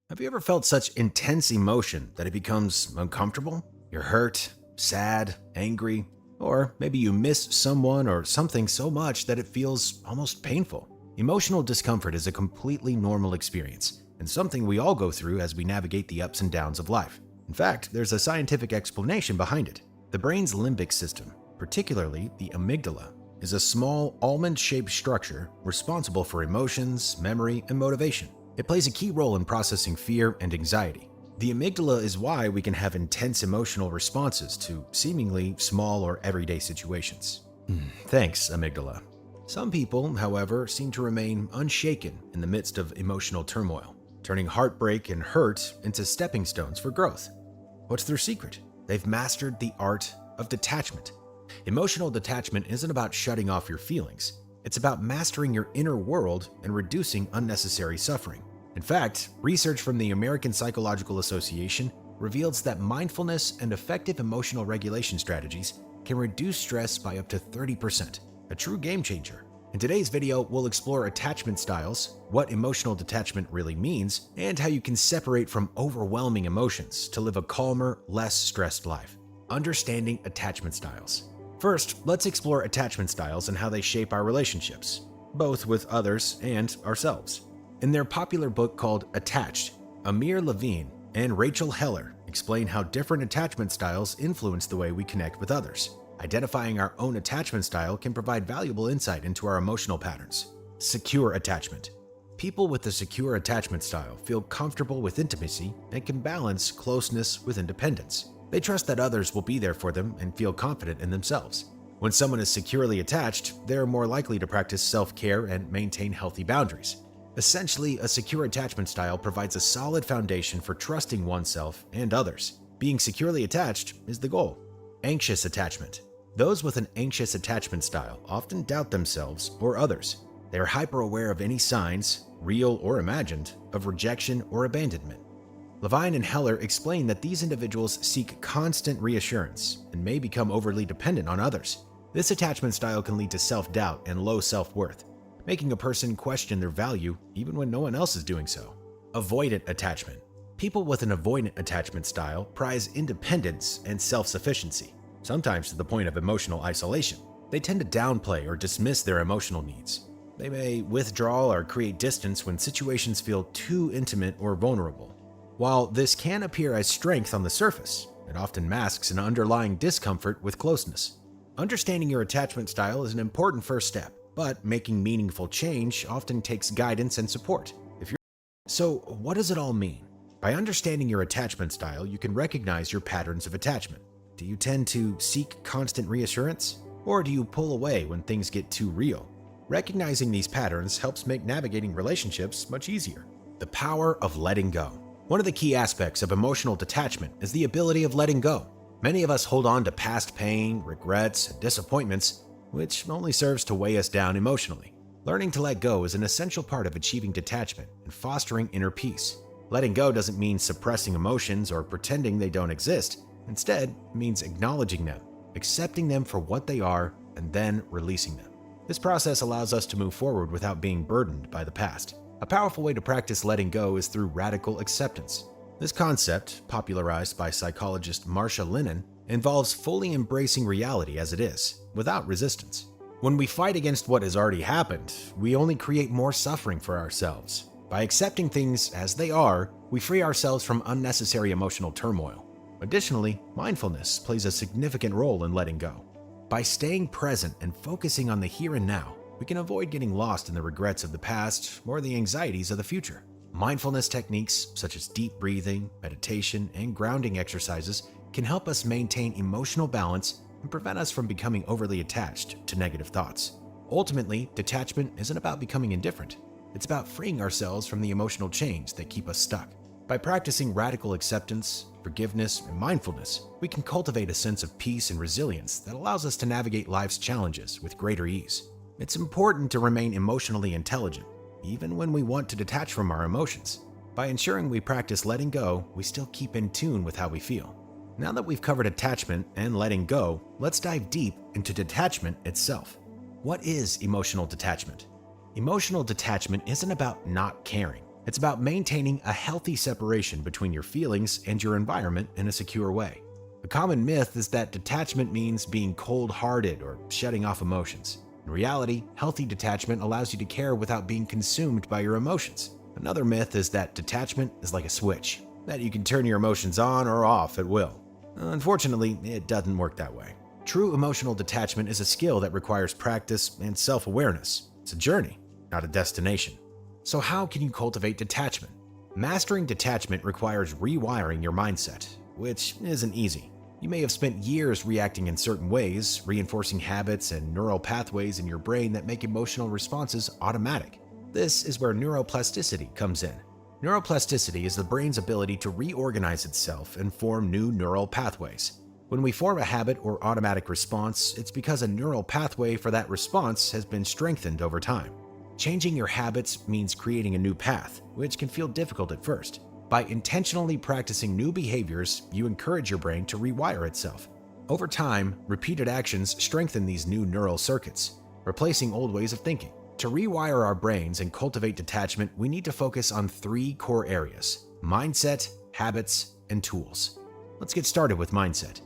Have you ever felt such intense emotion that it becomes uncomfortable? You're hurt, sad, angry, or maybe you miss someone or something so much that it feels almost painful. Emotional discomfort is a completely normal experience and something we all go through as we navigate the ups and downs of life. In fact, there's a scientific explanation behind it. The brain's limbic system, particularly the amygdala, is a small almond-shaped structure responsible for emotions, memory, and motivation. It plays a key role in processing fear and anxiety. The amygdala is why we can have intense emotional responses to seemingly small or everyday situations. Thanks, amygdala. Some people, however, seem to remain unshaken in the midst of emotional turmoil, turning heartbreak and hurt into stepping stones for growth. What's their secret? They've mastered the art of detachment. Emotional detachment isn't about shutting off your feelings. It's about mastering your inner world and reducing unnecessary suffering. In fact, research from the American Psychological Association reveals that mindfulness and effective emotional regulation strategies can reduce stress by up to 30%, a true game changer. In today's video, we'll explore attachment styles, what emotional detachment really means, and how you can separate from overwhelming emotions to live a calmer, less stressed life. Understanding attachment styles. First, let's explore attachment styles and how they shape our relationships, both with others and ourselves. In their popular book called Attached, Amir Levine and Rachel Heller explain how different attachment styles influence the way we connect with others. Identifying our own attachment style can provide valuable insight into our emotional patterns. Secure attachment. People with a secure attachment style feel comfortable with intimacy and can balance closeness with independence. They trust that others will be there for them and feel confident in themselves. When someone is securely attached, they're more likely to practice self-care and maintain healthy boundaries. Essentially, a secure attachment style provides a solid foundation for trusting oneself and others. Being securely attached is the goal. Anxious attachment. Those with an anxious attachment style often doubt themselves or others. They are hyper-aware of any signs, real or imagined, of rejection or abandonment. Levine and Heller explain that these individuals seek constant reassurance and may become overly dependent on others. This attachment style can lead to self-doubt and low self-worth, making a person question their value even when no one else is doing so. Avoidant attachment. People with an avoidant attachment style prize independence and self-sufficiency, sometimes to the point of emotional isolation. They tend to downplay or dismiss their emotional needs. They may withdraw or create distance when situations feel too intimate or vulnerable. While this can appear as strength on the surface, it often masks an underlying discomfort with closeness. Understanding your attachment style is an important first step, but making meaningful change often takes guidance and support. So, what does it all mean? By understanding your attachment style, you can recognize your patterns of attachment. Do you tend to seek constant reassurance? Or do you pull away when things get too real? Recognizing these patterns helps make navigating relationships much easier. The power of letting go. One of the key aspects of emotional detachment is the ability of letting go. Many of us hold on to past pain, regrets, and disappointments, which only serves to weigh us down emotionally. Learning to let go is an essential part of achieving detachment and fostering inner peace. Letting go doesn't mean suppressing emotions or pretending they don't exist. Instead, it means acknowledging them, accepting them for what they are, and then releasing them. This process allows us to move forward without being burdened by the past. A powerful way to practice letting go is through radical acceptance. This concept, popularized by psychologist Marsha Linehan, involves fully embracing reality as it is, without resistance. When we fight against what has already happened, we only create more suffering for ourselves. By accepting things as they are, we free ourselves from unnecessary emotional turmoil. Additionally, mindfulness plays a significant role in letting go. By staying present and focusing on the here and now, we can avoid getting lost in the regrets of the past or the anxieties of the future. Mindfulness techniques such as deep breathing, meditation, and grounding exercises can help us maintain emotional balance and prevent us from becoming overly attached to negative thoughts. Ultimately, detachment isn't about becoming indifferent. It's about freeing ourselves from the emotional chains that keep us stuck. By practicing radical acceptance, forgiveness, and mindfulness, we can cultivate a sense of peace and resilience that allows us to navigate life's challenges with greater ease. It's important to remain emotionally intelligent, even when we want to detach from our emotions. By ensuring we practice letting go, we still keep in tune with how we feel. Now that we've covered attachment and letting go, let's dive deep into detachment itself. What is emotional detachment? Emotional detachment isn't about not caring. It's about maintaining a healthy separation between your feelings and your environment in a secure way. A common myth is that detachment means being cold-hearted or shutting off emotions. In reality, healthy detachment allows you to care without being consumed by your emotions. Another myth is that detachment is like a switch, that you can turn your emotions on or off at will. Unfortunately, it doesn't work that way. True emotional detachment is a skill that requires practice and self-awareness. It's a journey, not a destination. So how can you cultivate detachment? Mastering detachment requires rewiring your mindset, which isn't easy. You may have spent years reacting in certain ways, reinforcing habits and neural pathways in your brain that make emotional responses automatic. This is where neuroplasticity comes in. Neuroplasticity is the brain's ability to reorganize itself and form new neural pathways. When we form a habit or automatic response, it's because a neural pathway for that response has been strengthened over time. Changing your habits means creating a new path, which can feel difficult at first. By intentionally practicing new behaviors, you encourage your brain to rewire itself. Over time, repeated actions strengthen these new neural circuits, replacing old ways of thinking. To rewire our brains and cultivate detachment, we need to focus on 3 core areas: mindset, habits, and tools. Let's get started with mindset.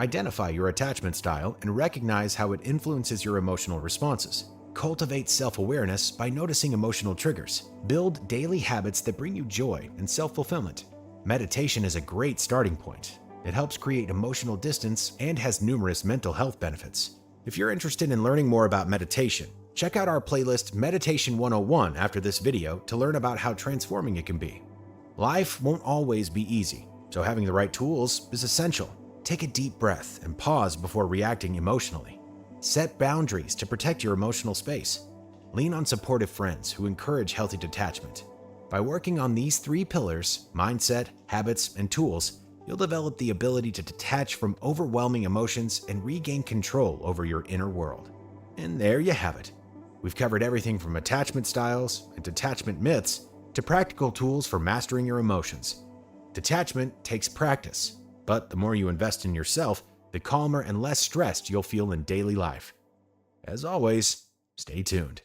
Identify your attachment style and recognize how it influences your emotional responses. Cultivate self-awareness by noticing emotional triggers. Build daily habits that bring you joy and self-fulfillment. Meditation is a great starting point. It helps create emotional distance and has numerous mental health benefits. If you're interested in learning more about meditation, check out our playlist Meditation 101 after this video to learn about how transforming it can be. Life won't always be easy, so having the right tools is essential. Take a deep breath and pause before reacting emotionally. Set boundaries to protect your emotional space. Lean on supportive friends who encourage healthy detachment. By working on these 3 pillars, mindset, habits, and tools, you'll develop the ability to detach from overwhelming emotions and regain control over your inner world. And there you have it. We've covered everything from attachment styles and detachment myths to practical tools for mastering your emotions. Detachment takes practice, but the more you invest in yourself, the calmer and less stressed you'll feel in daily life. As always, stay tuned.